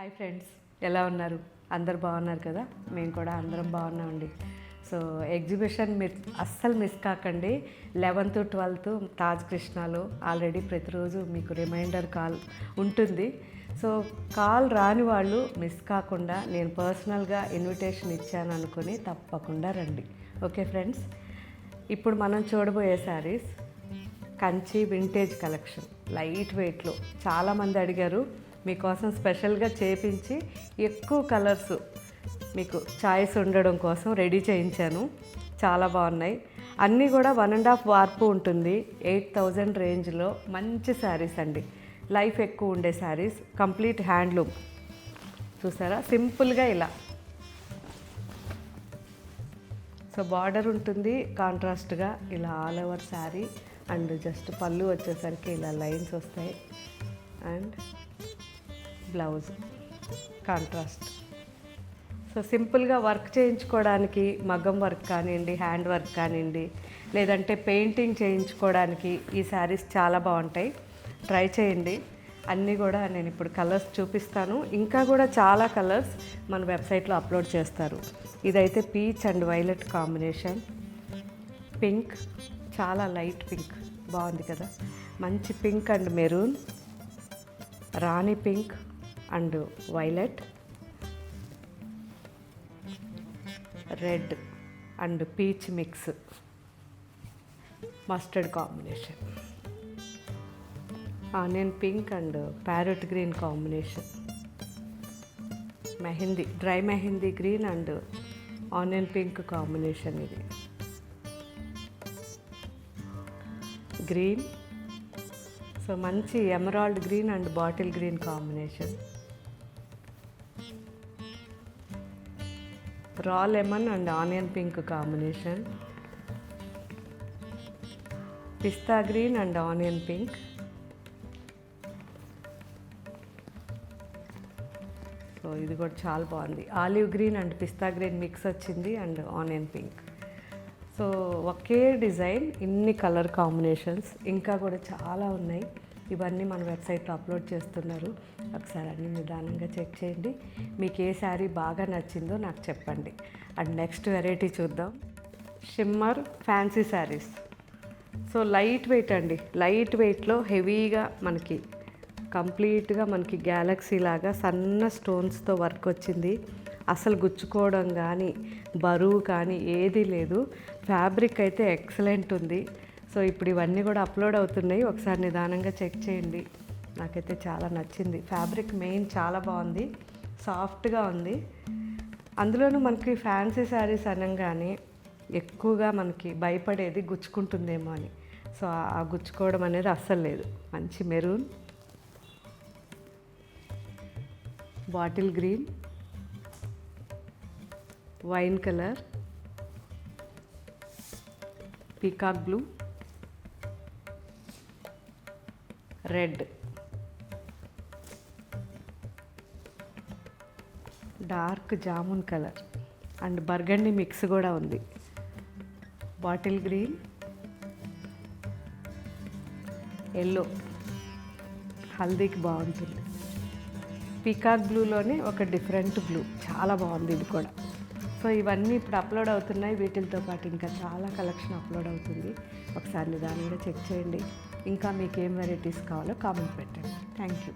Hi friends, ఎలా ఉన్నారు? అందరు బాగున్నారు కదా? మేము కూడా అందరం బాగున్నామండి. సో ఎగ్జిబిషన్ మీరు అస్సలు మిస్ కాకండి. 11th 12th తాజ్ కృష్ణాలో ఆల్రెడీ ప్రతిరోజు మీకు రిమైండర్ కాల్ ఉంటుంది. సో కాల్ రాని వాళ్ళు మిస్ కాకుండా నేను పర్సనల్గా ఇన్విటేషన్ ఇచ్చాను అనుకుని తప్పకుండా రండి. ఓకే ఫ్రెండ్స్, ఇప్పుడు మనం చూడబోయే saris Kanchi vintage collection, light వెయిట్లో. చాలామంది అడిగారు, మీకోసం స్పెషల్గా చేపించి ఎక్కువ కలర్స్ మీకు చాయిస్ ఉండడం కోసం రెడీ చేయించాను. చాలా బాగున్నాయి. అన్నీ కూడా 1.5 వార్పు ఉంటుంది. 8,000 రేంజ్లో మంచి శారీస్ అండి. లైఫ్ ఎక్కువ ఉండే శారీస్, కంప్లీట్ హ్యాండ్లూమ్. చూసారా, సింపుల్గా ఇలా. సో బార్డర్ ఉంటుంది కాంట్రాస్ట్గా ఇలా all over sari. And just పళ్ళు వచ్చేసరికి ఇలా లైన్స్ వస్తాయి. And blouse contrast. సో సింపుల్గా వర్క్ చేయించుకోవడానికి, మగ్గం వర్క్ కానివ్వండి, హ్యాండ్ వర్క్ కానివ్వండి, లేదంటే పెయింటింగ్ చేయించుకోవడానికి ఈ శారీస్ చాలా బాగుంటాయి. ట్రై చేయండి. అన్నీ కూడా నేను ఇప్పుడు కలర్స్ చూపిస్తాను. ఇంకా కూడా చాలా కలర్స్ మన వెబ్సైట్లో అప్లోడ్ చేస్తారు. ఇదైతే peach and violet combination. Pink, చాలా లైట్ పింక్, బాగుంది కదా. మంచి pink and maroon, Rani pink and violet, red and peach mix, mustard combination, onion pink and parrot green combination, mehndi, dry mehndi green and onion pink combination. ఇది green, so మంచి emerald green and bottle green combination, raw lemon and onion pink combination, pista green and onion pink, so ఇది కూడా చాలా బాగుంది. Olive green and pista green mix వచ్చింది and onion pink. So okay design, ఇన్ని colour combinations, ఇంకా కూడా చాలా ఉన్నాయి. ఇవన్నీ మన వెబ్సైట్లో అప్లోడ్ చేస్తున్నారు. ఒకసారి అన్ని నిదానంగా చెక్ చేయండి. మీకు ఏ శారీ బాగా నచ్చిందో నాకు చెప్పండి. అండ్ నెక్స్ట్ వెరైటీ చూద్దాం. Shimmer fancy saris. So light weight అండి. లైట్ వెయిట్లో హెవీగా మనకి కంప్లీట్గా మనకి గ్యాలక్సీ లాగా సన్న స్టోన్స్తో వర్క్ వచ్చింది. అసలు గుచ్చుకోవడం కానీ బరువు కానీ ఏదీ లేదు. ఫ్యాబ్రిక్ అయితే ఎక్సలెంట్ ఉంది. సో ఇప్పుడు ఇవన్నీ కూడా అప్లోడ్ అవుతున్నాయి. ఒకసారి నిదానంగా చెక్ చేయండి. నాకైతే చాలా నచ్చింది. ఫ్యాబ్రిక్ మెయిన్ చాలా బాగుంది, సాఫ్ట్గా ఉంది. అందులోనూ మనకి ఫ్యాన్సీ శారీస్ అనగానే ఎక్కువగా మనకి భయపడేది గుచ్చుకుంటుందేమో అని. సో ఆ గుచ్చుకోవడం అనేది అస్సలు లేదు. మంచి maroon, bottle green, wine colour, peacock blue, red, dark jamun colour and burgundy mix కూడా ఉంది. బాటిల్ గ్రీన్, ఎల్లో, హల్దీకి బాగుంటుంది. పీకాక్ బ్లూలోనే ఒక డిఫరెంట్ బ్లూ, చాలా బాగుంది ఇది కూడా. సో ఇవన్నీ ఇప్పుడు అప్లోడ్ అవుతున్నాయి. వీటితో పాటు ఇంకా చాలా కలెక్షన్ అప్లోడ్ అవుతుంది. ఒకసారి నిదానంగా చెక్ చేయండి. ఇంకా మీకు ఏం వెరైటీస్ కావాలో కామెంట్ పెట్టండి. Thank you.